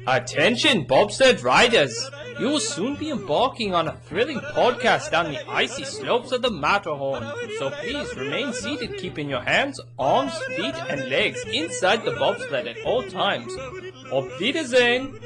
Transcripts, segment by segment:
Attention, bobsled riders! You will soon be embarking on a thrilling podcast down the icy slopes of the Matterhorn. So please remain seated, keeping your hands, arms, feet, and legs inside the bobsled at all times. Auf Wiedersehen!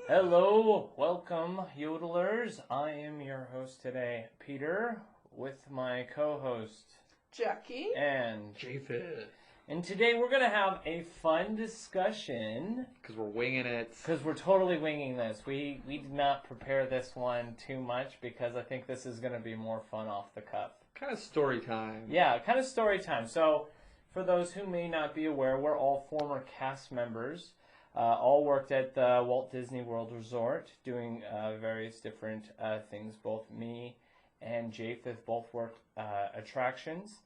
Hello, welcome, yodelers. I am your host today, Peter, with my co-host, Jackie, and Japheth. And today we're going to have a fun discussion. Because we're winging it. Because we're totally winging this. We did not prepare this one too much because I think this is going to be more fun off the cuff. Kind of story time. Yeah, kind of story time. So, for those who may not be aware, we're all former cast members. All worked at the Walt Disney World Resort doing various different things. Both me and Japheth both worked attractions.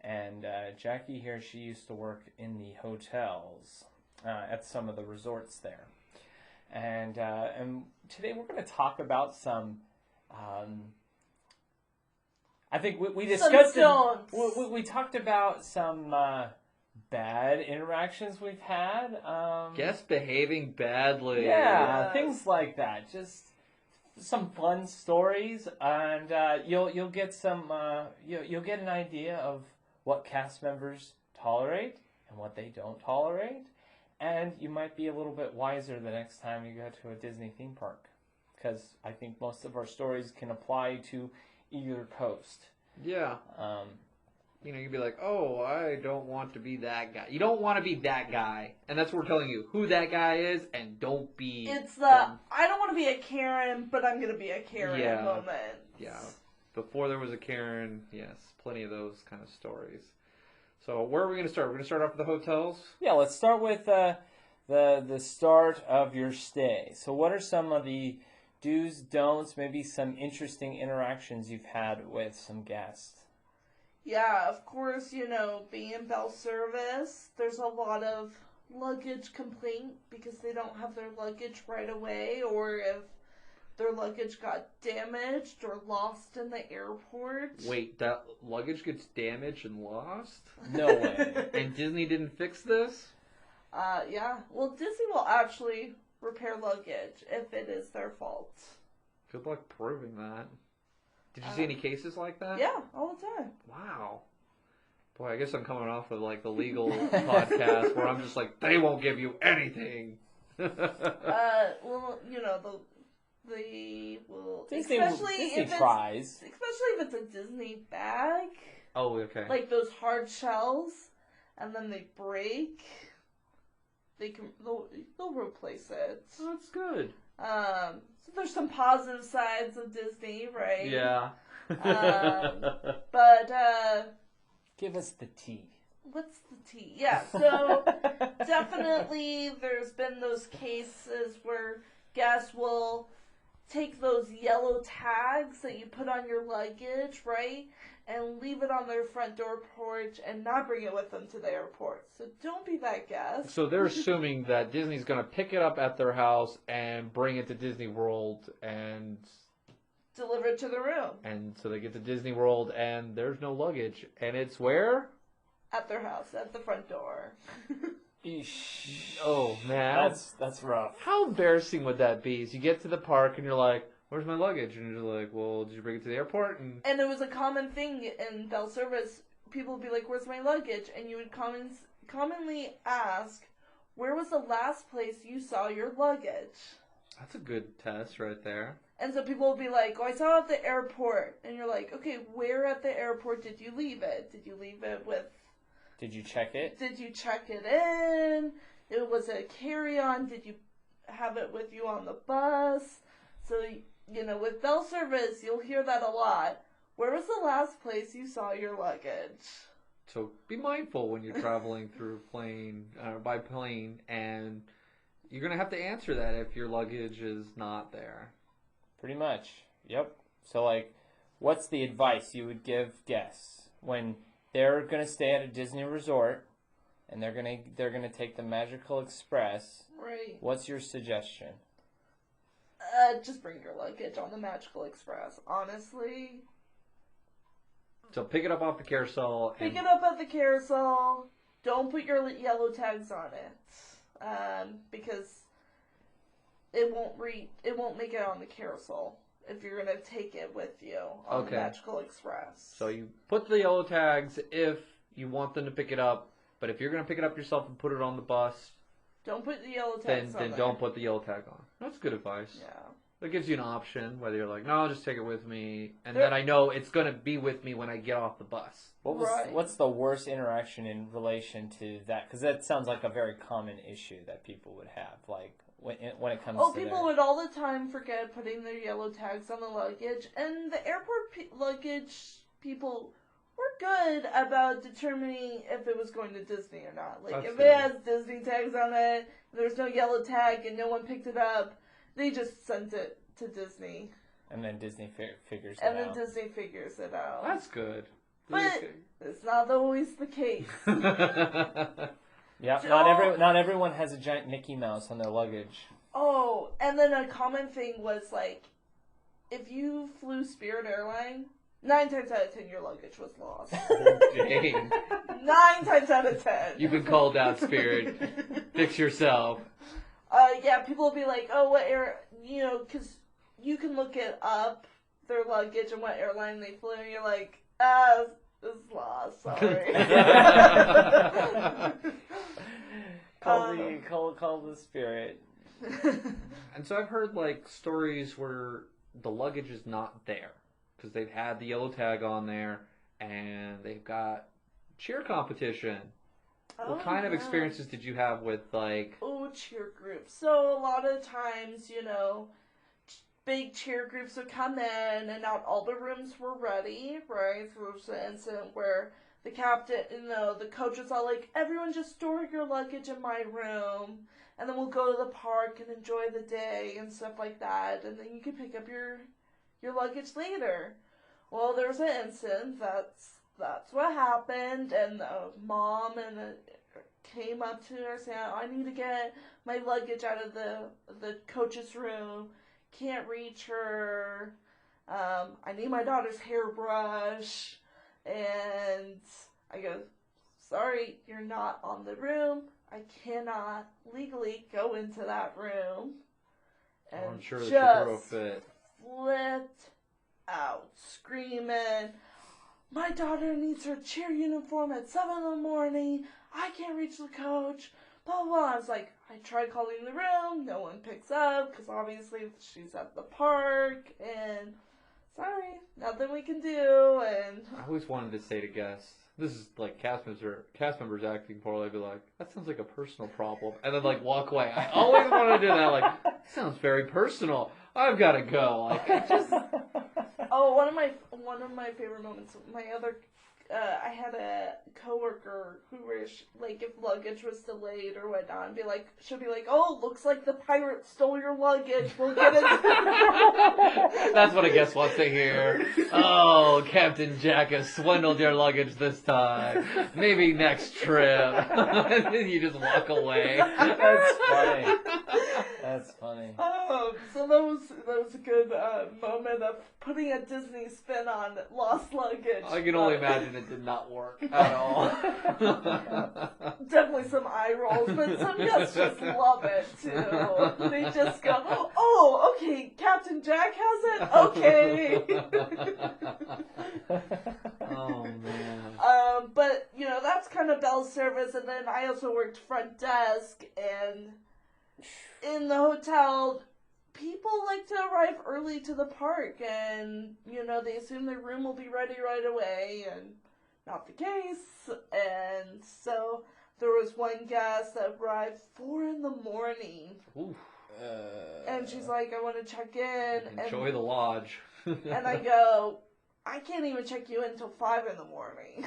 And Jackie here, she used to work in the hotels at some of the resorts there. And today we're going to talk about some, I think we discussed it. We talked about some bad interactions we've had. Guests behaving badly. Yeah, things like that. Just some fun stories, and you'll get some you'll get an idea of what cast members tolerate and what they don't tolerate. And you might be a little bit wiser the next time you go to a Disney theme park. Because I think most of our stories can apply to either coast. Yeah. You'd be like, oh, I don't want to be that guy. You don't want to be that guy. And that's what we're telling you, who that guy is, and don't be... It's the, I don't want to be a Karen, but I'm going to be a Karen moment. Yeah. Before there was a Karen, yes, plenty of those kind of stories. So where are we going to start? We're going to start off with the hotels? Yeah, let's start with the start of your stay. So what are some of the do's, don'ts, maybe some interesting interactions you've had with some guests? Yeah, of course, being in bell service, there's a lot of luggage complaint because they don't have their luggage right away, or if their luggage got damaged or lost in the airport. Wait, that luggage gets damaged and lost? No way. And Disney didn't fix this? Yeah. Well, Disney will actually repair luggage if it is their fault. Good luck proving that. Did you see any cases like that? Yeah, all the time. Wow. Boy, I guess I'm coming off of the legal podcast where I'm just like, they won't give you anything. Well, Disney especially tries. Especially if it's a Disney bag. Oh, okay. Like those hard shells, and then they break. They'll replace it. Oh, that's good. So there's some positive sides of Disney, right? Yeah. But give us the tea. What's the tea? Yeah, so definitely there's been those cases where guests will take those yellow tags that you put on your luggage, right? And leave it on their front door porch and not bring it with them to the airport. So don't be that guest. So they're assuming that Disney's going to pick it up at their house and bring it to Disney World and... deliver it to the room. And so they get to Disney World and there's no luggage. And it's where? At their house, at the front door. Eesh. Oh, man. That's rough. How embarrassing would that be? So you get to the park and you're like, where's my luggage? And you're like, well, did you bring it to the airport? And it was a common thing in bell service. People would be like, where's my luggage? And you would commonly ask, where was the last place you saw your luggage? That's a good test right there. And so people would be like, oh, I saw it at the airport. And you're like, okay, where at the airport did you leave it? Did you leave it with... Did you check it? Did you check it in? It was a carry-on. Did you have it with you on the bus? So, with bell service, you'll hear that a lot. Where was the last place you saw your luggage? So be mindful when you're traveling through by plane, and you're going to have to answer that if your luggage is not there. Pretty much. Yep. So, what's the advice you would give guests when they're going to stay at a Disney resort and they're going to take the Magical Express? Right. What's your suggestion? Just bring your luggage on the Magical Express, honestly. So pick it up off the carousel. Pick it up at the carousel. Don't put your yellow tags on it. because it won't make it on the carousel if you're gonna take it with you on the Magical Express. So you put the yellow tags if you want them to pick it up, but if you're gonna pick it up yourself and put it on the bus, don't put the yellow tags on then there. don't put the yellow tag on. That's good advice. Yeah. That gives you an option, whether you're like, no, I'll just take it with me, and then I know it's going to be with me when I get off the bus. What's the worst interaction in relation to that? Because that sounds like a very common issue that people would have, like when it comes to people would all the time forget putting their yellow tags on the luggage, and the airport luggage people were good about determining if it was going to Disney or not. Like, if it has Disney tags on it, there's no yellow tag, and no one picked it up, they just sent it to Disney. And then Disney figures it out. And then Disney figures it out. That's good. But it's not always the case. Yeah, not everyone has a giant Mickey Mouse on their luggage. Oh, and then a common thing was, like, if you flew Spirit Airline, 9 times out of 10 your luggage was lost. Dang. 9 times out of 10. You've been called out, Spirit. Fix yourself. Yeah, people will be like, oh, what air, because you can look it up, their luggage and what airline they flew, and you're like, it's lost, sorry. Call the Spirit. And so I've heard, like, stories where the luggage is not there, because they've had the yellow tag on there, and they've got cheer competition. What kind of experiences did you have with, like... Oh, cheer groups. So a lot of times, big cheer groups would come in and not all the rooms were ready, right? So there was an incident where the captain, the coach was all like, everyone just store your luggage in my room, and then we'll go to the park and enjoy the day and stuff like that, and then you can pick up your luggage later. Well, there was an incident that's what happened, and the mom came up to her saying, I need to get my luggage out of the coach's room, can't reach her, I need my daughter's hairbrush, and I go, sorry, you're not on the room, I cannot legally go into that room. And I'm sure that she threw a fit. Flipped out, screaming, my daughter needs her cheer uniform at 7 in the morning. I can't reach the coach. Blah, blah, blah. I was like, I tried calling the room. No one picks up because obviously she's at the park. And sorry, nothing we can do. And I always wanted to say to guests, this is like cast members acting poorly. I'd be like, that sounds like a personal problem. And then like walk away. I always wanted to do that. Like, sounds very personal. I've got to go. Like, it just... Oh, one of my favorite moments. I had a coworker who wished, like, if luggage was delayed or whatnot, and she'll be like, oh, looks like the pirate stole your luggage. We'll get it. That's what a guest wants to hear. Oh, Captain Jack has swindled your luggage this time. Maybe next trip. And then you just walk away. That's funny. That's funny. So that was a good moment of putting a Disney spin on lost luggage. I can only imagine it did not work at all. Definitely some eye rolls, but some guests just love it too. They just go, oh, okay, Captain Jack has it? Okay. Oh, man. But, that's kind of bell service, and then I also worked front desk, and in the hotel, people like to arrive early to the park, and, they assume their room will be ready right away, and not the case. And so there was one guest that arrived 4 in the morning. Oof. And she's like, I want to check in. Enjoy the lodge. And I go, I can't even check you in until 5 in the morning.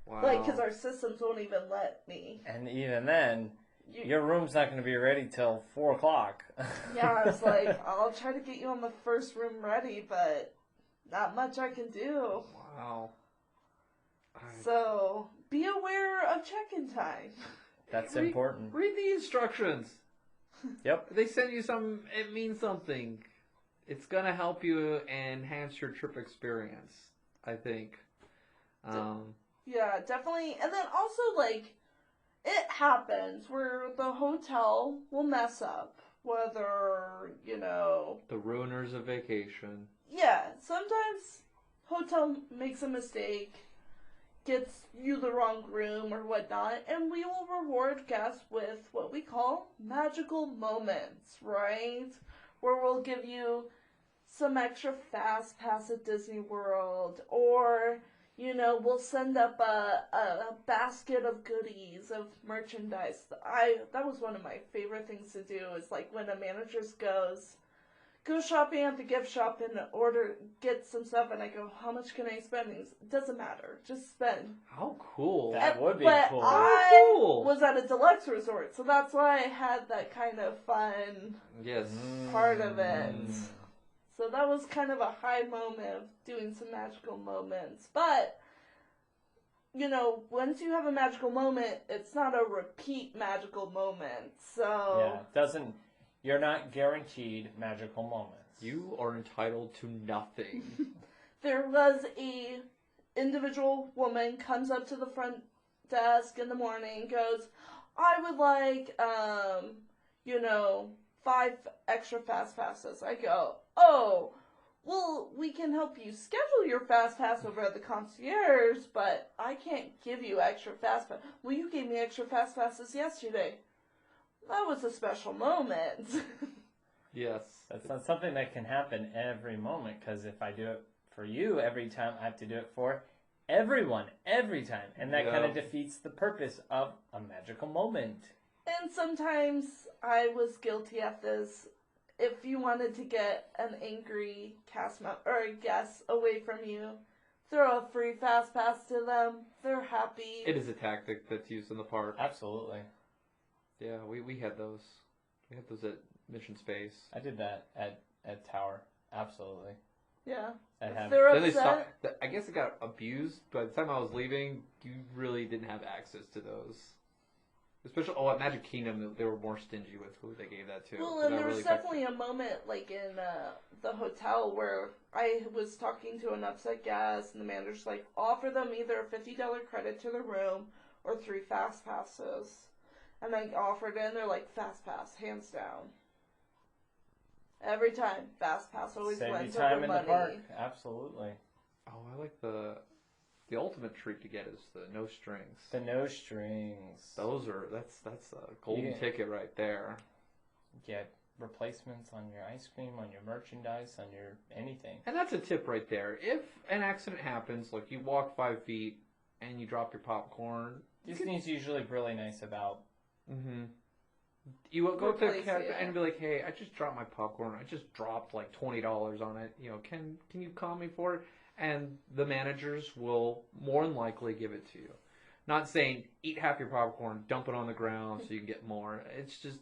Wow. Because our systems won't even let me. And even then, your room's not going to be ready till 4 o'clock. Yeah, I was like, I'll try to get you on the first room ready, but not much I can do. Wow. So, be aware of check-in time. That's important. Read the instructions. Yep. If they send you something, it means something. It's going to help you enhance your trip experience, I think. Yeah, definitely. And then also, it happens where the hotel will mess up. Whether, The ruiners of vacation. yeah, sometimes hotel makes a mistake, gets you the wrong room or whatnot, and we will reward guests with what we call magical moments, right? Where we'll give you some extra fast pass at Disney World, or we'll send up a basket of goodies of merchandise. That was one of my favorite things to do. Is like when a manager go shopping at the gift shop and get some stuff, and I go, how much can I spend? And it doesn't matter, just spend. How cool. That would be but cool. I Cool. was at a deluxe resort, so that's why I had that kind of fun Yes. part of it. So that was kind of a high moment of doing some magical moments. But, once you have a magical moment, it's not a repeat magical moment. So Yeah, you're not guaranteed magical moments. You are entitled to nothing. there was a individual woman comes up to the front desk in the morning, goes, I would like, 5 extra fast passes. I go, oh, well, we can help you schedule your fast pass over at the concierge, but I can't give you extra fast pass. Well, you gave me extra fast passes yesterday. That was a special moment. Yes. That's not something that can happen every moment, because if I do it for you every time, I have to do it for everyone every time. And that kind of defeats the purpose of a magical moment. And sometimes I was guilty at this. If you wanted to get an angry cast member or a guest away from you, throw a free fast pass to them. They're happy. It is a tactic that's used in the park. Absolutely. Yeah, we had those. We had those at Mission Space. I did that at Tower. Absolutely. Yeah. I have. They're Then they upset. stopped. I guess it got abused. By the time I was leaving, you really didn't have access to those. Especially, at Magic Kingdom, they were more stingy with who they gave that to. Well, That and there really was affected- definitely a moment, like in the hotel, where I was talking to an upset guest, and the manager's like, offer them either a $50 credit to the room or 3 fast passes. And I offered it, and they're like, fast pass, hands down. Every time, fast pass always Save you wins time over in money. the park. Absolutely. Oh, I like the ultimate treat to get is the no strings. The no strings. That's a golden Yeah. ticket right there. Get replacements on your ice cream, on your merchandise, on your anything. And that's a tip right there. If an accident happens, like you walk 5 feet and you drop your popcorn, Disney's usually really nice about. you will go to Replace it. and be like, "Hey, I just dropped my popcorn. I just dropped like $20 on it. Can you call me for it?" And the managers will more than likely give it to you. Not saying eat half your popcorn, dump it on the ground so you can get more. It's just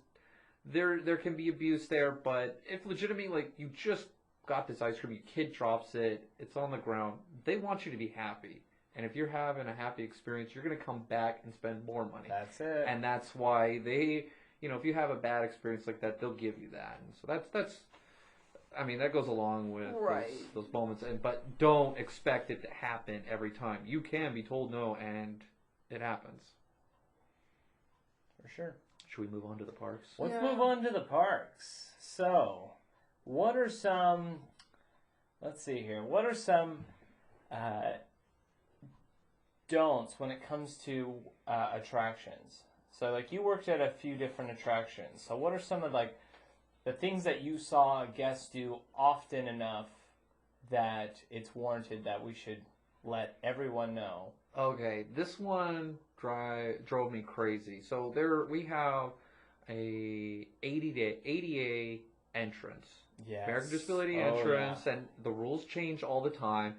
there can be abuse there, but if legitimately like you just got this ice cream, your kid drops it, it's on the ground, they want you to be happy. And if you're having a happy experience, you're going to come back and spend more money. That's it. And that's why they, if you have a bad experience like that, they'll give you that. And so that goes along with Right. those moments. But don't expect it to happen every time. You can be told no, and it happens. For sure. Should we move on to the parks? Let's Yeah. move on to the parks. So, what are some? Let's see here. What are some don'ts when it comes to attractions? So, like, you worked at a few different attractions. So, what are some of the things that you saw guests do often enough that it's warranted that we should let everyone know? Okay, this one drove me crazy. So we have a ADA entrance. Yes. American Disability Oh, entrance, yeah. and the rules change all the time.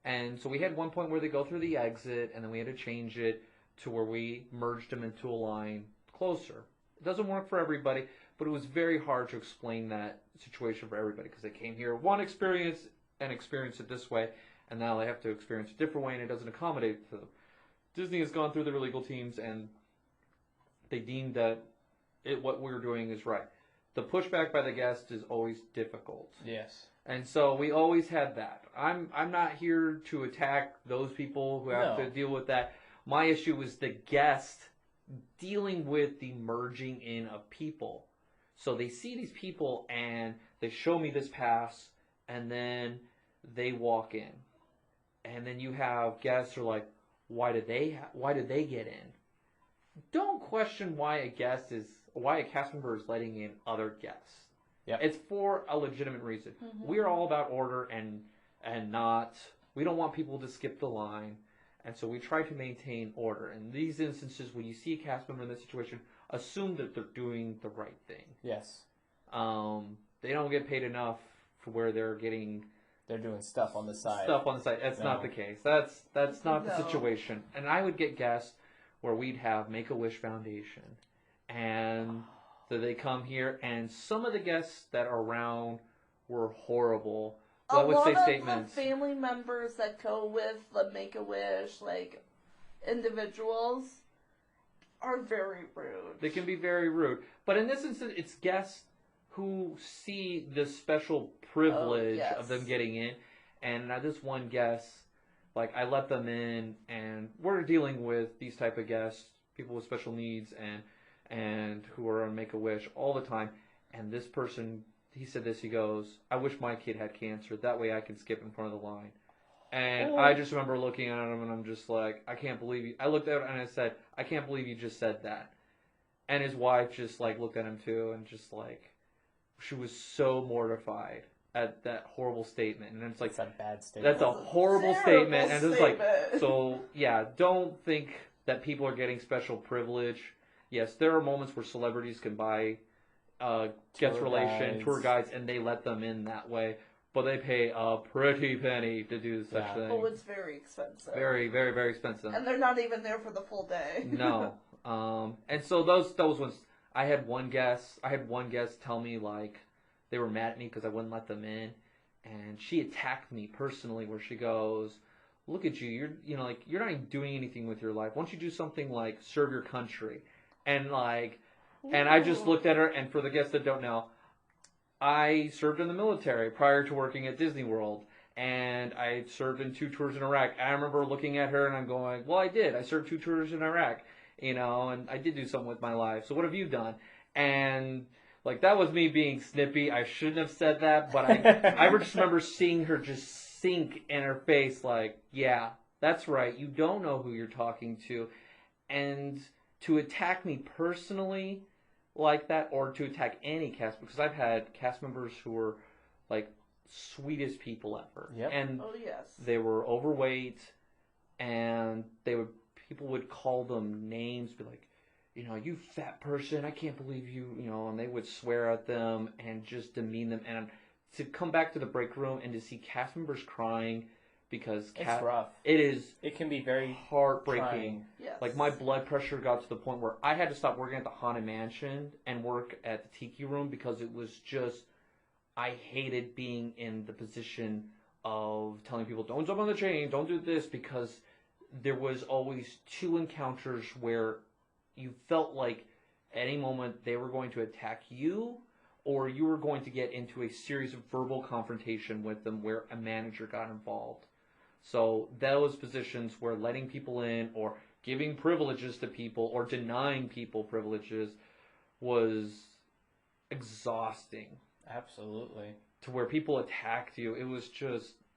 And so we had one point where they go through the exit, and then we had to change it to where we merged them into a line closer. It doesn't work for everybody, but it was very hard to explain that situation for everybody because they came here one experience and experienced it this way, and now they have to experience a different way, and it doesn't accommodate them. Disney has gone through their legal teams, and they deemed that what we're doing is right. The pushback by the guest is always difficult. Yes. And so we always had that. I'm not here to attack those people who have No. to deal with that. My issue was the guest dealing with the merging in of people. So they see these people and they show me this pass, and then they walk in, and then you have guests who are like, why did they get in? Don't question why a cast member is letting in other guests. Yep. It's for a legitimate reason. We are all about order and not. We don't want people to skip the line, and so we try to maintain order. In these instances, when you see a cast member in this situation, assume that they're doing the right thing. Yes. They don't get paid enough for where they're getting doing stuff on the side. That's not the case. That's not the situation. And I would get guests where we'd have Make-A-Wish Foundation, and so they come here, and some of the guests that are around were horrible. A would lot say of statements. the family members that go with the Make-A-Wish, like, individuals, are very rude. They can be very rude. But in this instance, it's guests who see the special privilege of them getting in. And this one guest, like, I let them in, and we're dealing with these type of guests, people with special needs and who are on Make-A-Wish all the time. And this person, he said this, he goes, I wish my kid had cancer. That way I can skip in front of the line. And I just remember looking at him, and I'm just like, I can't believe you. I looked at him, and I said, I can't believe you just said that. And his wife just, like, looked at him, too, and just, like, she was so mortified at that horrible statement. And it's like, that's a bad statement. That's a horrible statement. And it's like, so, yeah, don't think that people are getting special privilege. Yes, there are moments where celebrities can buy guest relation, tour guides, and they let them in that way. But they pay a pretty penny to do such thing. Oh, it's very expensive. Very, very, very expensive. And they're not even there for the full day. No. And so those ones, I had one guest tell me, like, they were mad at me because I wouldn't let them in. And she attacked me personally, where she goes, look at you, you're not even doing anything with your life. Why don't you do something like serve your country? And like, and I just looked at her, and for the guests that don't know, I served in the military prior to working at Disney World, and I served in 2 tours in Iraq. I remember looking at her, and I'm going, well, I did. I served 2 tours in Iraq, and I did do something with my life. So what have you done? And, like, that was me being snippy. I shouldn't have said that, but I just remember seeing her just sink in her face, like, yeah, that's right. You don't know who you're talking to. And to attack me personally like that, or to attack any cast, because I've had cast members who were like sweetest people ever, and they were overweight, and people would call them names, be like, you fat person, I can't believe you, and they would swear at them and just demean them. And to come back to the break room and to see cast members crying because it's rough. It can be very heartbreaking. Yes. Like, my blood pressure got to the point where I had to stop working at the Haunted Mansion and work at the Tiki Room, because it was just, I hated being in the position of telling people, don't jump on the chain, don't do this, because there was always 2 encounters where you felt like any moment they were going to attack you, or you were going to get into a series of verbal confrontation with them where a manager got involved. So those positions where letting people in or giving privileges to people or denying people privileges was exhausting. Absolutely. To where people attacked you,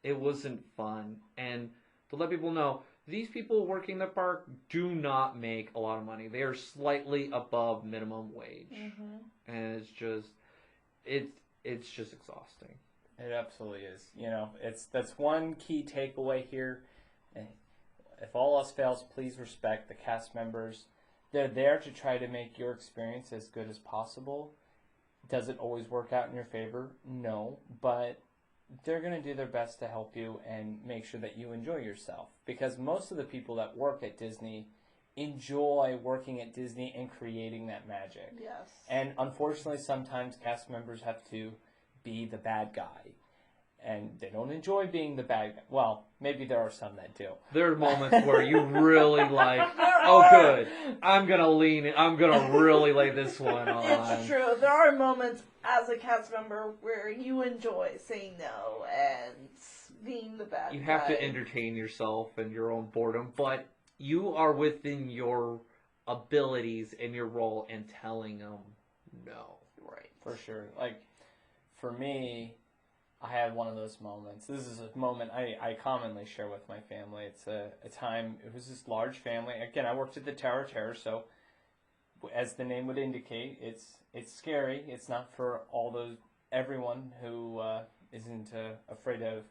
it wasn't fun. And to let people know, these people working the park do not make a lot of money. They are slightly above minimum wage. Mm-hmm. And it's just exhausting. It absolutely is. That's one key takeaway here. If all else fails, please respect the cast members. They're there to try to make your experience as good as possible. Does it always work out in your favor? No, but they're going to do their best to help you and make sure that you enjoy yourself. Because most of the people that work at Disney enjoy working at Disney and creating that magic. Yes. And unfortunately, sometimes cast members have to be the bad guy. And they don't enjoy being the bad guy. Well, maybe there are some that do. There are moments where you really like, oh good, I'm going to lean in, I'm going to really lay this one on. It's true. There are moments as a cast member where you enjoy saying no and being the bad guy. You have to entertain yourself and your own boredom, but you are within your abilities in your role and telling them no. Right. For sure. Like, for me, I had one of those moments. This is a moment I commonly share with my family. It's a time, it was this large family. Again, I worked at the Tower of Terror, so as the name would indicate, it's scary. It's not for everyone who isn't afraid of,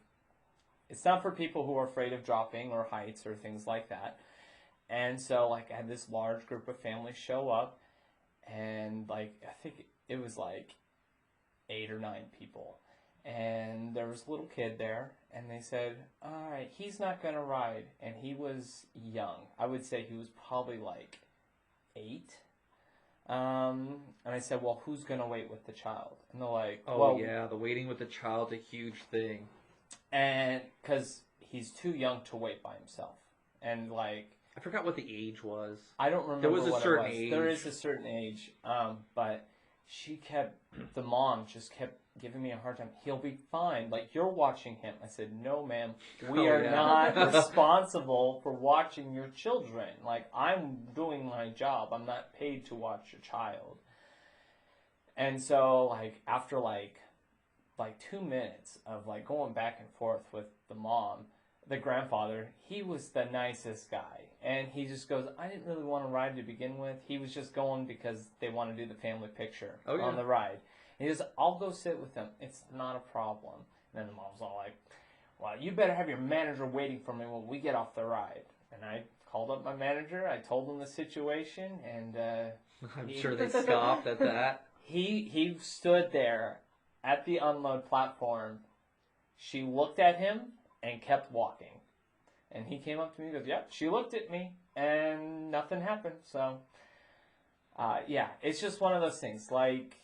it's not for people who are afraid of dropping or heights or things like that. And so, like, I had this large group of families show up, and, like, I think it was, like, 8 or 9 people. And there was a little kid there, and they said, all right, he's not going to ride. And he was young. I would say he was probably, like, 8. And I said, well, who's going to wait with the child? And they're like, Oh, well, yeah, the waiting with the child's a huge thing. and because he's too young to wait by himself. And, like, I forgot what the age was. I don't remember There was a what certain it was. age. There is a certain age, but the mom just kept giving me a hard time. He'll be fine. Like, you're watching him. I said, no, ma'am. We Oh, are yeah. not responsible for watching your children. Like, I'm doing my job. I'm not paid to watch your child. And so, like, after, like 2 minutes of, like, going back and forth with the mom, the grandfather, he was the nicest guy. And he just goes, I didn't really want to ride to begin with. He was just going because they want to do the family picture on the ride. And he goes, I'll go sit with them. It's not a problem. And then the mom's all like, well, you better have your manager waiting for me when we get off the ride. And I called up my manager. I told him the situation. And I'm sure they scoffed at that. he stood there at the unload platform. She looked at him and kept walking. And he came up to me and goes, yep, she looked at me, and nothing happened. So, yeah, it's just one of those things. Like,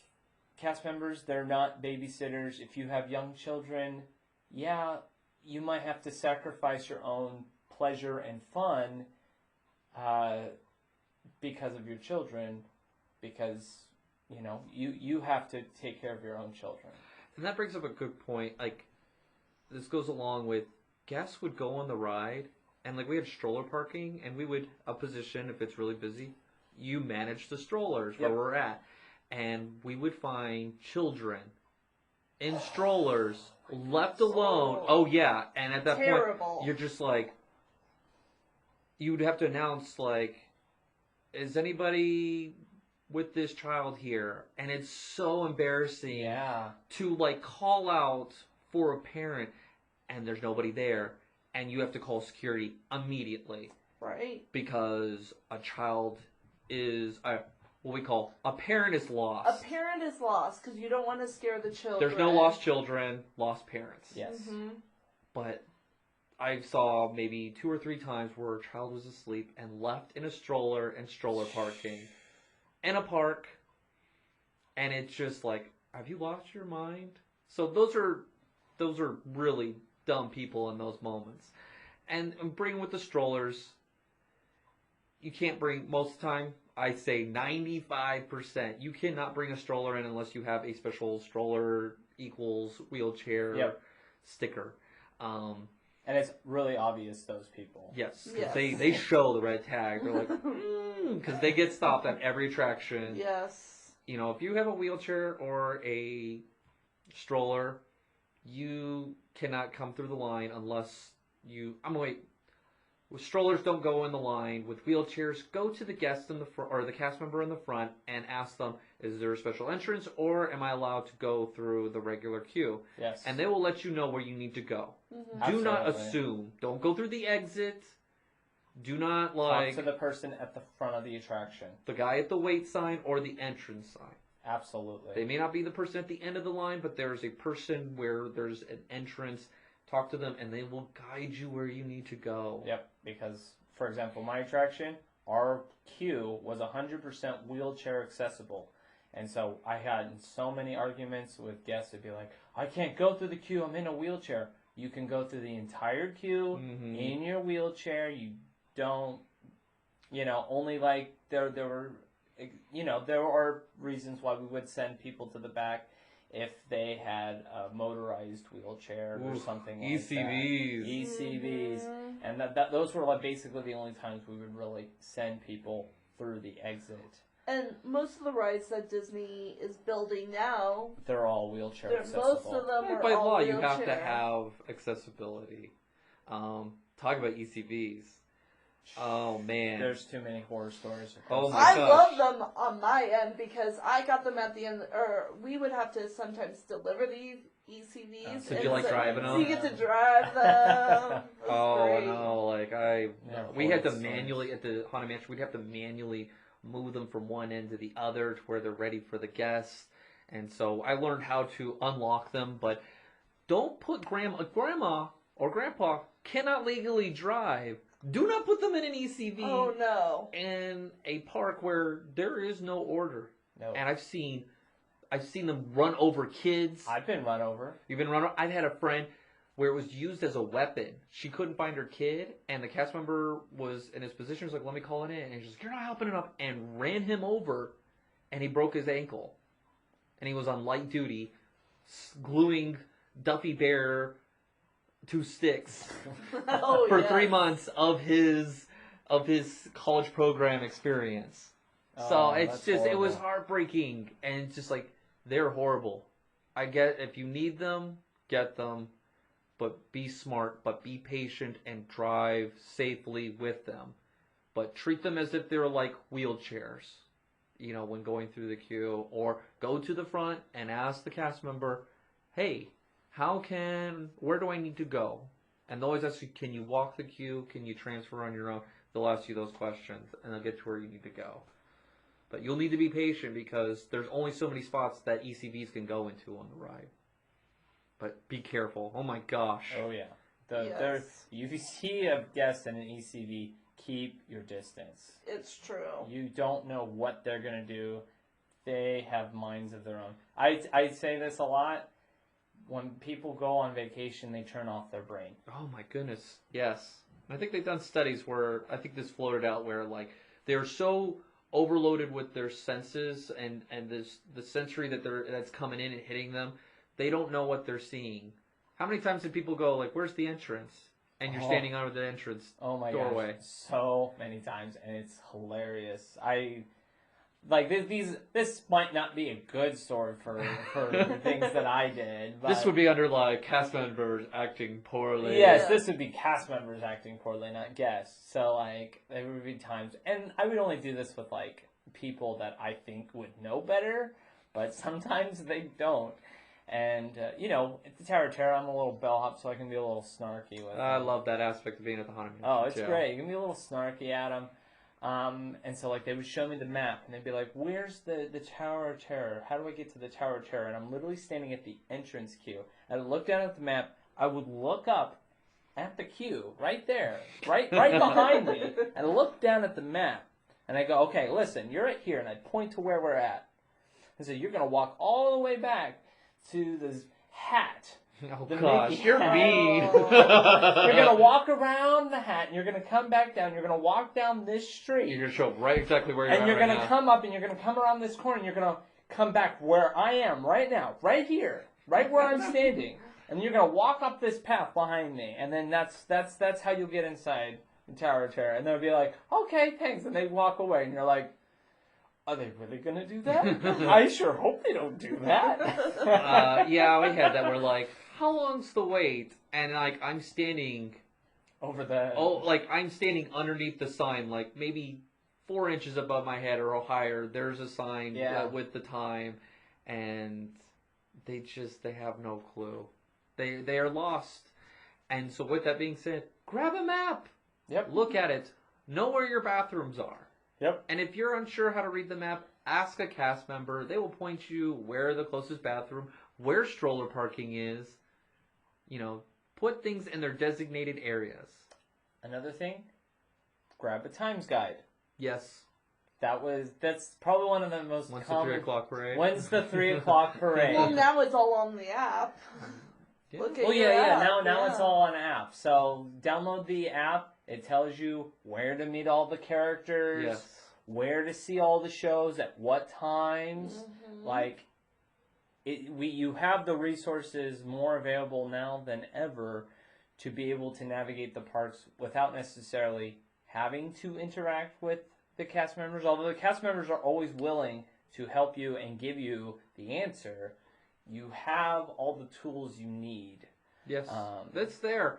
cast members, they're not babysitters. If you have young children, yeah, you might have to sacrifice your own pleasure and fun because of your children, because, you know, you have to take care of your own children. And that brings up a good point. Like, this goes along with guests would go on the ride, and like we had stroller parking, and we would a position if it's really busy. You manage the strollers where we're at, and we would find children in strollers left alone. Oh yeah, and at that Terrible. point, you're just like, you would have to announce like, is anybody with this child here? And it's so embarrassing Yeah. to like call out for a parent and there's nobody there and you have to call security immediately Right. because a child is what we call a parent is lost. A parent is lost because you don't want to scare the children. There's no lost children, lost parents. Yes. Mm-hmm. But I saw maybe 2 or 3 times where a child was asleep and left in a stroller and stroller parking in a park, and it's just like, have you lost your mind? So those are really dumb people in those moments. And bring with the strollers, you can't bring, most of the time, I say 95%, you cannot bring a stroller in unless you have a special stroller equals wheelchair sticker. And it's really obvious, those people. Yes, Yes. they show the red tag. They're like, because they get stopped at every attraction. Yes. You know, if you have a wheelchair or a stroller, you cannot come through the line unless you. With strollers, don't go in the line. With wheelchairs, go to the guest in the front or the cast member in the front and ask them, is there a special entrance or am I allowed to go through the regular queue? Yes. And they will let you know where you need to go. Mm-hmm. Do not Absolutely. assume. Don't go through the exit. Do not Talk to the person at the front of the attraction. the guy at the wait sign or the entrance sign. Absolutely. They may not be the person at the end of the line, but there's a person where there's an entrance. Talk to them, and they will guide you where you need to go. Yep, because, for example, my attraction, our queue was 100% wheelchair accessible. And so I had so many arguments with guests who'd be like, I can't go through the queue, I'm in a wheelchair. You can go through the entire queue Mhm. in your wheelchair. You don't, only like there were, there are reasons why we would send people to the back if they had a motorized wheelchair or Oof, something like ECVs. that. ECVs. Mhm. And those were like basically the only times we would really send people through the exit. And most of the rides that Disney is building now, They're all wheelchair most accessible. of them are By all law, wheelchair. you have to have accessibility. Talk about ECVs. Oh man. There's too many horror stories. Oh my I gosh. love them on my end because I got them at the end, or we would have to sometimes deliver the ECVs. So do you like driving So them? you get to drive them. It's Oh great. no! Like Yeah, we had to horror stories. manually at the Haunted Mansion. We'd have to manually move them from one end to the other to where they're ready for the guests. And so I learned how to unlock them. But don't put grandma or grandpa cannot legally drive. Do not put them in an ECV Oh no. in a park where there is no order. No. And I've seen them run over kids. I've been run over. You've been run over. I've had a friend where it was used as a weapon. She couldn't find her kid, and the cast member was in his position. Was like, "Let me call it in," and he's like, "You're not helping enough," and ran him over, and he broke his ankle, and he was on light duty, gluing Duffy Bear to sticks Oh, for yes. 3 months of his college program experience. So Oh, it's that's just it was horrible. heartbreaking, and it's just like they're horrible. I get if you need them, get them, but be smart, but be patient and drive safely with them. But treat them as if they're like wheelchairs, you know, when going through the queue, or go to the front and ask the cast member, "Hey, where do I need to go?" And they'll always ask you, "Can you walk the queue? Can you transfer on your own?" They'll ask you those questions, and they'll get to where you need to go. But you'll need to be patient because there's only so many spots that ECVs can go into on the ride. But be careful. Oh my gosh. Oh yeah. Yes. If you see a guest in an ECV, keep your distance. It's true. You don't know what they're gonna do. They have minds of their own. I say this a lot. When people go on vacation, they turn off their brain. Oh my goodness. Yes. I think they've done studies where I think this floated out where like they're so overloaded with their senses and the sensory that's coming in and hitting them, they don't know what they're seeing. How many times did people go like, "Where's the entrance?" And you're Oh. standing under the entrance Oh my doorway. gosh, so many times, and it's hilarious. This might not be a good story for the things that I did. But This would be under like cast members acting poorly. yes, Yeah. this would be cast members acting poorly, not guests. So like there would be times, and I would only do this with like people that I think would know better, but sometimes they don't. And you know, at the Tower of Terror, I'm a little bellhop, so I can be a little snarky with. I them. love that aspect of being at the Haunted Mansion. Oh, it's too. great. You can be a little snarky at them. And so, like, they would show me the map, and they'd be like, "Where's the Tower of Terror? How do I get to the Tower of Terror?" And I'm literally standing at the entrance queue. I would look down at the map. I would look up at the queue, right there, right behind me, and look down at the map. And I go, "Okay, listen, you're right here," and I'd point to where we're at. And so you're gonna walk all the way back to this hat. Oh The gosh, Mickey you're hat. mean. You're gonna walk around the hat, and you're gonna come back down. You're gonna walk down this street, You're gonna show up right exactly where you're and at you're right gonna now. come up, and you're gonna come around this corner, and you're gonna come back where I am right now, right here, right where I'm standing, and you're gonna walk up this path behind me, and then that's how you'll get inside the Tower of Terror. And they'll be like, "Okay, thanks," and they walk away, and you're like, "Are they really gonna do that? I sure hope they don't do that." Yeah, we had that. We're like, "How long's the wait?" And like, I'm standing. Over the I'm standing underneath the sign, like maybe 4 inches above my head or higher. There's a sign Yeah. with the time, and they have no clue. They are lost. And so, with that being said, grab a map, Yep. look at it, know where your bathrooms are. Yep. And if you're unsure how to read the map, ask a cast member. They will point you where the closest bathroom, where stroller parking is. You know, put things in their designated areas. Another thing, grab a times guide. Yes. That's probably one of the most Once the common. 3 o'clock parade. When's the 3 o'clock parade? Well, now it's all on the app. Yeah. Look at Well, your yeah. app, Now yeah. it's all on app. So download the app. It tells you where to meet all the characters, Yes. where to see all the shows, at what times. Mhm. Like, you have the resources more available now than ever to be able to navigate the parks without necessarily having to interact with the cast members, although the cast members are always willing to help you and give you the answer, you have all the tools you need. Yes, that's there.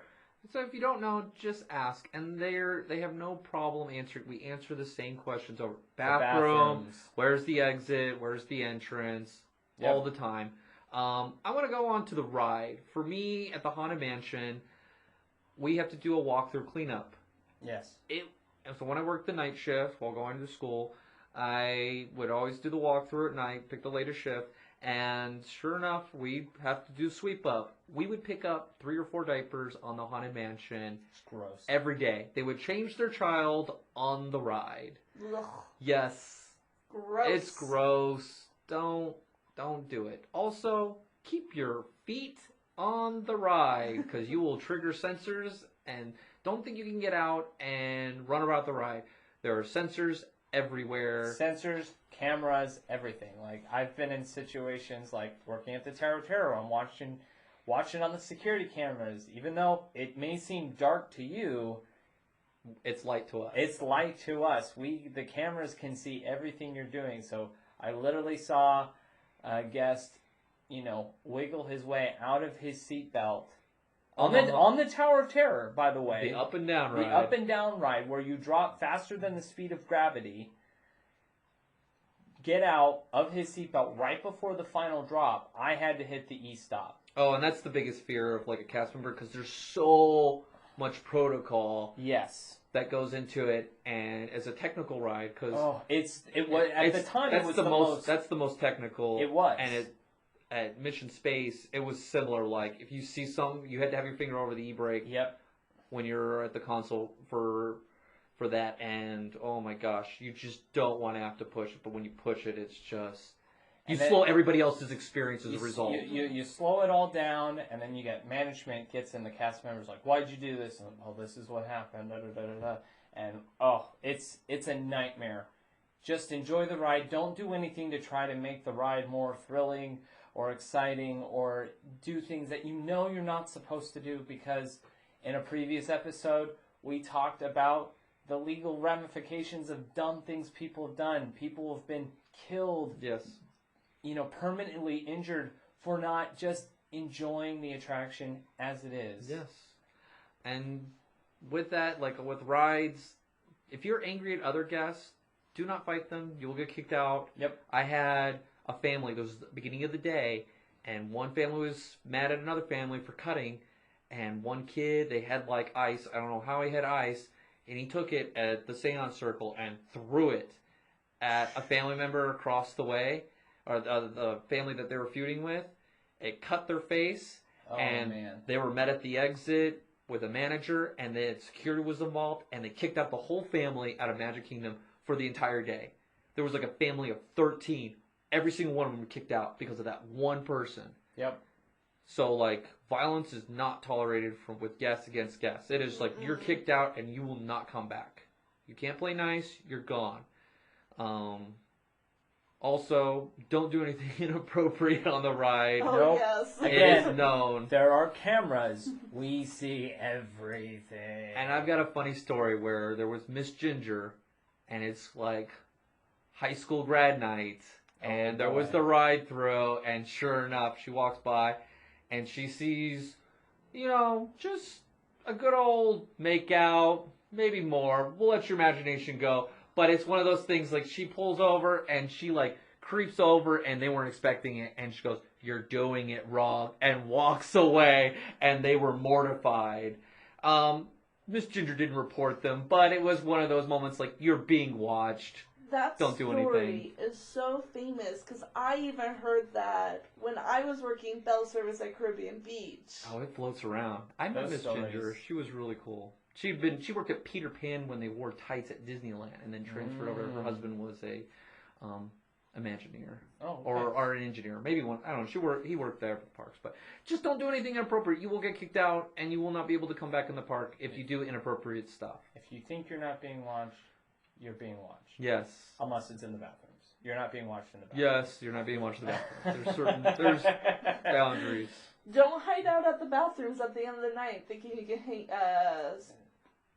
So if you don't know, just ask, and they have no problem answering. We answer the same questions over bathroom, bathrooms. where's the exit, where's the entrance, Yep. all the time. I want to go on to the ride. For me, at the Haunted Mansion, we have to do a walkthrough cleanup. Yes. So when I worked the night shift while going to school, I would always do the walkthrough at night, pick the latest shift, and sure enough, we have to do sweep up. We would pick up 3 or 4 diapers on the Haunted Mansion It's gross. every day. They would change their child on the ride. Ugh, Yes, gross. it's gross. Don't do it. Also, keep your feet on the ride because you will trigger sensors, and don't think you can get out and run about the ride. There are sensors everywhere. Sensors, cameras, everything. Like, I've been in situations like working at the Tower of Terror. I'm watching on the security cameras. Even though it may seem dark to you, It's light to us. it's light to us. The cameras can see everything you're doing. So I literally saw a guest, wiggle his way out of his seatbelt on the Tower of Terror. By the way, the up and down the ride. up and down ride where you drop faster than the speed of gravity. Get out of his seatbelt right before the final drop. I had to hit the E-stop. Oh, and that's the biggest fear of like a cast member because there's so much protocol Yes. that goes into it, and as a technical ride, because It was at the time. It was the most. That's the most technical. It was. And at Mission Space, it was similar. Like if you see something, you had to have your finger over the e-brake Yep. when you're at the console for that, and oh my gosh, you just don't want to have to push it. But when you push it, it's just you And then- slow everybody else's experience as a You- result. You slow it all down, and then you get management gets in the cast members like, "Why'd you do this?" And, "Oh, this is what happened." Da, da, da, da, da. And it's a nightmare. Just enjoy the ride. Don't do anything to try to make the ride more thrilling or exciting, or do things that you're not supposed to do. Because in a previous episode, we talked about the legal ramifications of dumb things people have done. People have been killed, Yes. permanently injured for not just enjoying the attraction as it is. Yes. And with that, like with rides, if you're angry at other guests, do not fight them. You will get kicked out. Yep. I had a family, this was the beginning of the day, and one family was mad at another family for cutting, and one kid, they had like ice. I don't know how he had ice, and he took it at the seance circle and threw it at a family member across the way, or the family that they were feuding with. It cut their face, Oh, and man. they were met at the exit with a manager, and then security was involved, and they kicked out the whole family out of Magic Kingdom for the entire day. There was like a family of 13. Every single one of them were kicked out because of that one person. Yep. So like violence is not tolerated with guests against guests. It is like you're kicked out and you will not come back. You can't play nice. You're gone. Also, don't do anything inappropriate on the ride. Oh, Nope. yes. It Again. is known. There are cameras. We see everything. And I've got a funny story where there was Miss Ginger, and it's like high school grad night, and there was boy. the ride through, and sure enough, she walks by, and she sees, just a good old makeout, maybe more. We'll let your imagination go. But it's one of those things, like, she pulls over, and she, like, creeps over, and they weren't expecting it, and she goes, "You're doing it wrong," and walks away, and they were mortified. Miss Ginger didn't report them, but it was one of those moments, like, you're being watched. That Don't do story anything. is so famous because I even heard that when I was working bell service at Caribbean Beach. Oh, it floats around. I met Those Miss stories. Ginger. She was really cool. She worked at Peter Pan when they wore tights at Disneyland, and then transferred over. Her husband was a Imagineer Oh, okay. or an engineer, maybe one. I don't know. He worked there for the parks, but just don't do anything inappropriate. You will get kicked out, and you will not be able to come back in the park if you do inappropriate stuff. If you think you're not being watched, you're being watched. Yes. Unless it's in the bathrooms. You're not being watched in the bathrooms. Yes, you're not being watched in the bathroom. There's boundaries. Don't hide out at the bathrooms at the end of the night thinking you can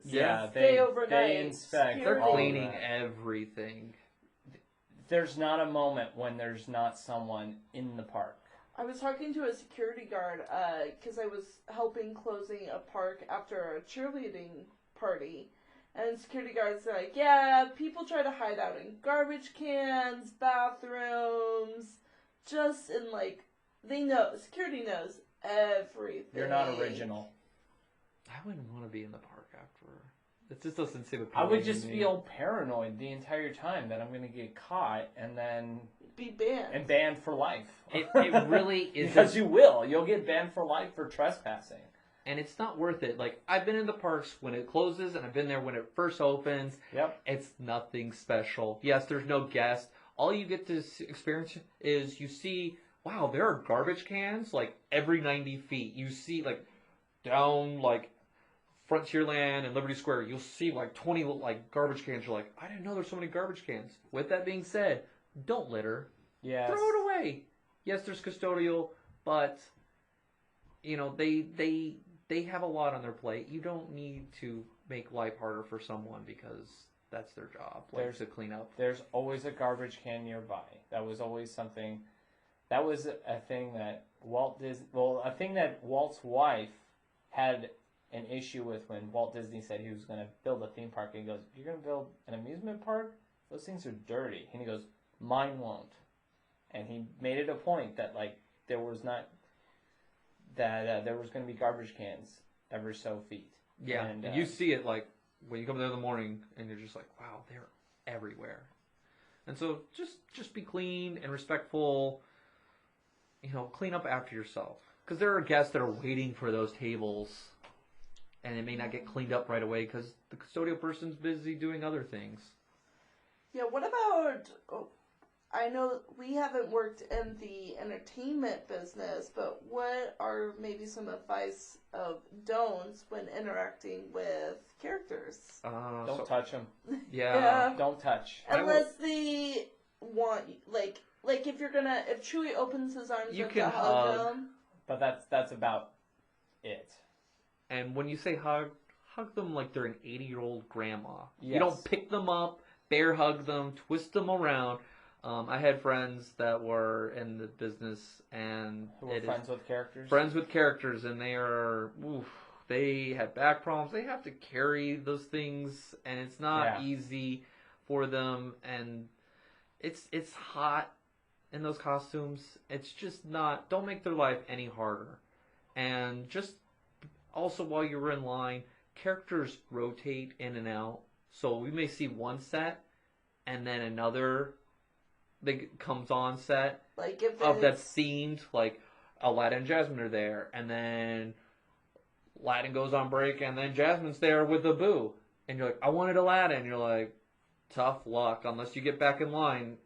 Yeah, stay they overnight. inspect. They're all of cleaning that. everything. There's not a moment when there's not someone in the park. I was talking to a security guard because I was helping closing a park after a cheerleading party. And security guards are like, yeah, people try to hide out in garbage cans, bathrooms, just in like, they know, security knows everything. You're not original. I wouldn't want to be in the park after. It just doesn't seem I would appealing just to be me. all paranoid the entire time that I'm going to get caught and then Be banned. banned for life. It really is. Because you will. You'll get banned for life for trespassing. And it's not worth it. Like, I've been in the parks when it closes, and I've been there when it first opens. Yep. It's nothing special. Yes, there's no guest. All you get to experience is you see, wow, there are garbage cans, like, every 90 feet. You see, like, down, like, Frontierland and Liberty Square, you'll see, like, 20, like, garbage cans. You're like, I didn't know there's so many garbage cans. With that being said, don't litter. Yes. Throw it away. Yes, there's custodial, but, you know, they have a lot on their plate. You don't need to make life harder for someone because that's their job, like There's- to clean up. There's always a garbage can nearby. That was always something. That was a thing that a thing that Walt's wife had an issue with when Walt Disney said he was going to build a theme park. And he goes, "You're going to build an amusement park? Those things are dirty." And he goes, "Mine won't." And he made it a point that like there was not there was going to be garbage cans every so feet. Yeah, And, and you see it like when you come there in the morning, and you're just like, wow, they're everywhere. And so just be clean and respectful. You know, clean up after yourself because there are guests that are waiting for those tables, and it may not get cleaned up right away because the custodial person's busy doing other things. Yeah, what about... Oh, I know we haven't worked in the entertainment business, but what are maybe some advice of don'ts when interacting with characters? Don't touch them. Yeah. Don't touch. I will- Unless they want, like if you're gonna, if Chewie opens his arms You up can to hug hug. him, But that's about it. And when you say hug them like they're an 80-year-old grandma. Yes. You don't pick them up, bear hug them, twist them around. I had friends that were in the business and Who are it is friends with characters. friends with characters, and they are, they had back problems. They have to carry those things, and it's not Yeah. easy for them. And it's hot in those costumes. It's just not. Don't make their life any harder. And just also while you're in line, characters rotate in and out. So we may see one set, and then another that comes on set like if of that's it's themed, like Aladdin and Jasmine are there, and then Aladdin goes on break, and then Jasmine's there with the boo, and you're like, I wanted Aladdin. You're like, tough luck, unless you get back in line.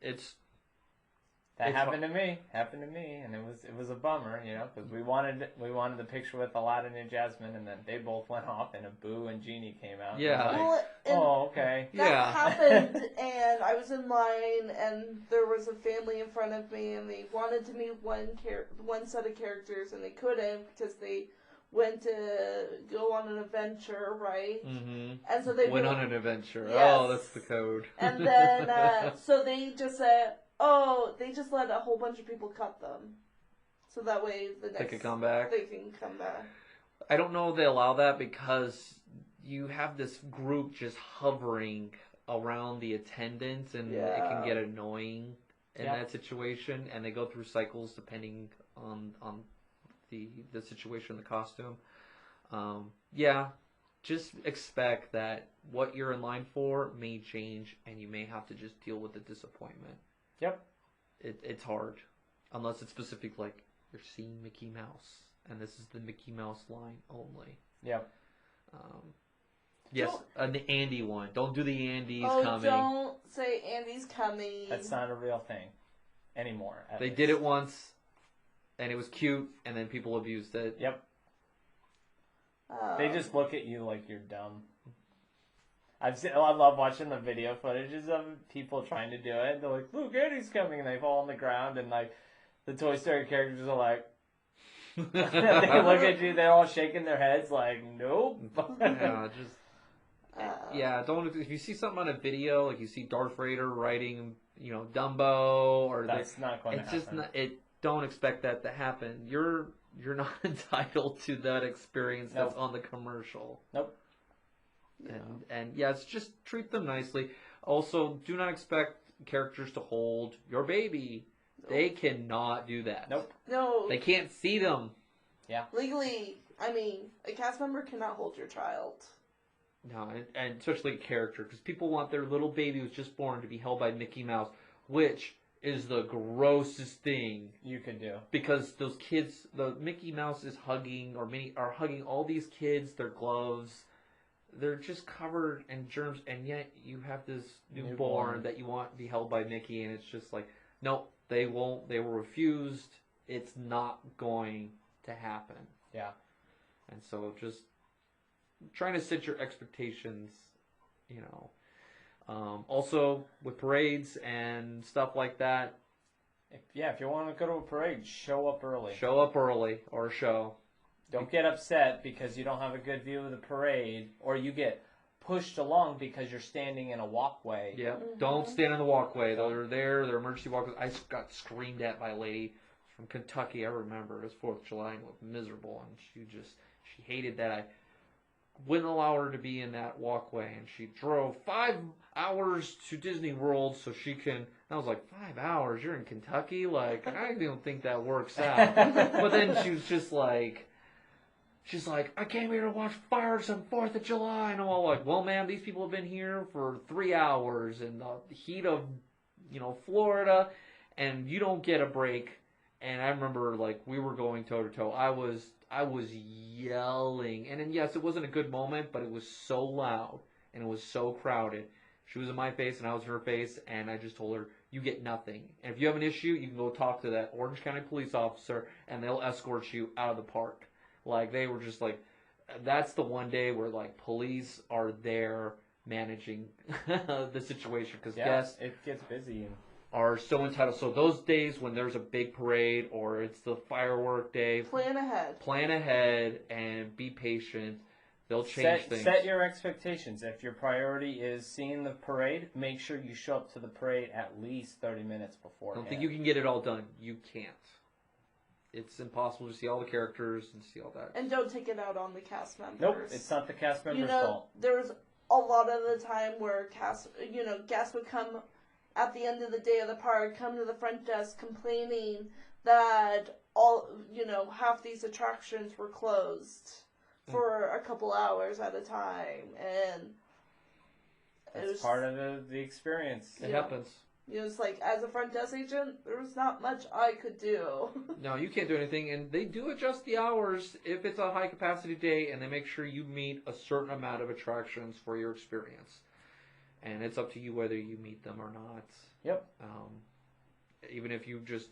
That It's happened to me. Happened to me, and it was a bummer, you know, because we wanted the picture with Aladdin and Jasmine, and then they both went off, and a Boo and Genie came out. Yeah. And it was well, like, and oh, okay. that Yeah. happened, and I was in line, and there was a family in front of me, and they wanted to meet one set of characters, and they couldn't because they went to go on an adventure, right? Mm-hmm. And so they Went were- on an adventure. Yes. Oh, that's the code. And then, so they just said, they just let a whole bunch of people cut them. So that way the next... They could come back. They can come back. I don't know if they allow that because you have this group just hovering around the attendants, and it Yeah. can get annoying in Yeah. that situation. And they go through cycles depending on the situation, the costume. Yeah, just expect that what you're in line for may change, and you may have to just deal with the disappointment. Yep. It's hard, unless it's specific, like you're seeing Mickey Mouse, and this is the Mickey Mouse line only. Yep. Yes, an Andy one. Don't do the Andy's Oh, coming. don't say Andy's coming. That's not a real thing anymore. They did it once, and it was cute, and then people abused it. Yep. They just look at you like you're dumb. I love watching the video footages of people trying to do it. They're like, "Look, Andy's coming," and they fall on the ground, and like the Toy Story characters are like, they look at you. They're all shaking their heads like, "Nope." Yeah, just Yeah, don't. If you see something on a video, like you see Darth Vader riding, Dumbo, or That's not going to it's happen. just not. Don't expect that to happen. You're not entitled to that experience that's on the commercial. Nope. And yes, just treat them nicely. Also, do not expect characters to hold your baby. Nope. They cannot do that. Nope. No. They can't see them. Legally, a cast member cannot hold your child. No, and especially a character, because people want their little baby who's just born to be held by Mickey Mouse, which is the grossest thing you could do. Because those kids, the Mickey Mouse is hugging, or Minnie are hugging all these kids, their gloves. They're just covered in germs, and yet you have this newborn that you want to be held by Mickey, and it's just like, nope, they won't. They were refused. It's not going to happen. Yeah. And so just trying to set your expectations, also with parades and stuff like that. If you want to go to a parade, show up early. Show up early or show. Don't get upset because you don't have a good view of the parade, or you get pushed along because you're standing in a walkway. Yeah, don't stand in the walkway. They're emergency walkways. I got screamed at by a lady from Kentucky. I remember it was 4th of July and looked miserable, and she hated that I wouldn't allow her to be in that walkway, and she drove 5 hours to Disney World so she can. I was like, 5 hours? You're in Kentucky? Like, I don't think that works out. But then she was just like. She's like, I came here to watch fireworks on 4th of July. And I'm all like, well, ma'am, these people have been here for 3 hours in the heat of, Florida, and you don't get a break. And I remember, we were going toe-to-toe. I was yelling. And then, yes, it wasn't a good moment, but it was so loud, and it was so crowded. She was in my face, and I was in her face, and I just told her, you get nothing. And if you have an issue, you can go talk to that Orange County police officer, and they'll escort you out of the park. They were just that's the one day where police are there managing the situation because guests it gets busy are so entitled. So those days when there's a big parade or it's the firework day, plan ahead and be patient. They'll change things. Set your expectations. If your priority is seeing the parade, make sure you show up to the parade at least 30 minutes before. I don't think you can get it all done. You can't. It's impossible to see all the characters and see all that. And don't take it out on the cast members. Nope, it's not the cast members' fault. There's a lot of the time where guests would come at the end of the day of the park, come to the front desk complaining that half these attractions were closed for a couple hours at a time, and it's part of the experience. It happens. It's as a front desk agent, there was not much I could do. No, you can't do anything, and they do adjust the hours if it's a high-capacity day, and they make sure you meet a certain amount of attractions for your experience. And it's up to you whether you meet them or not. Yep. Even if you just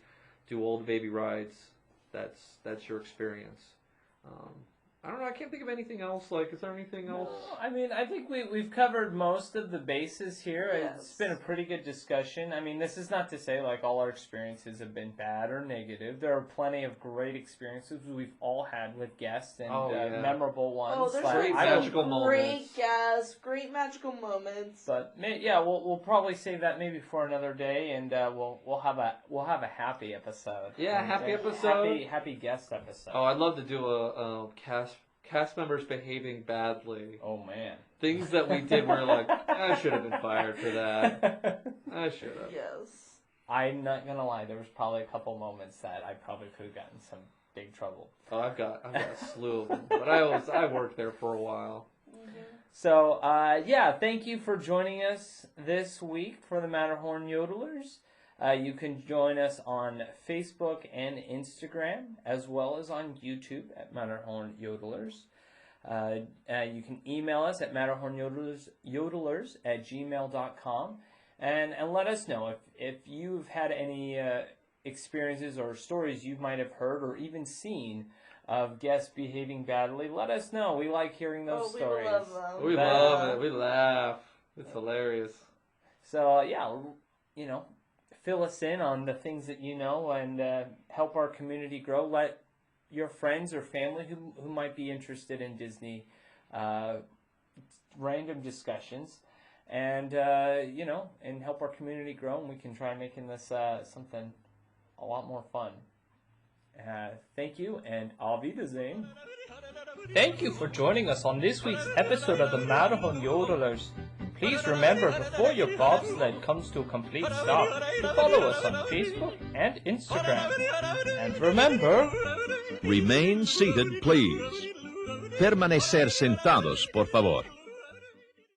do all the baby rides, that's your experience. I don't know. I can't think of anything else. Is there anything else? No, I think we've covered most of the bases here. Yes. It's been a pretty good discussion. This is not to say all our experiences have been bad or negative. There are plenty of great experiences we've all had with guests and memorable ones. Oh, there's great magical moments. Great guests, great magical moments. But we'll probably save that maybe for another day, and we'll have a happy episode. Yeah, happy episode. Happy guest episode. Oh, I'd love to do a cast members behaving badly. Oh man, things that we did were I should have been fired for that. I should have. Yes. I'm not gonna lie. There was probably a couple moments that I probably could have gotten some big trouble. Oh, I've got a slew of them, but I worked there for a while. Mm-hmm. So thank you for joining us this week for the Matterhorn Yodelers. You can join us on Facebook and Instagram, as well as on YouTube at Matterhorn Yodelers. You can email us at matterhornyodelers@gmail.com and let us know if you've had any experiences or stories you might have heard or even seen of guests behaving badly. Let us know. We like hearing those stories. We love them. We love it. We laugh. It's hilarious. So fill us in on the things that you know and help our community grow. Let your friends or family who might be interested in Disney random discussions, and and help our community grow. And we can try making this something a lot more fun. Thank you, and Auf Wiedersehen. Thank you for joining us on this week's episode of the Matterhorn Yodelers. Please remember, before your bobsled comes to a complete stop, to follow us on Facebook and Instagram. And remember... Remain seated, please. Permanecer sentados, por favor.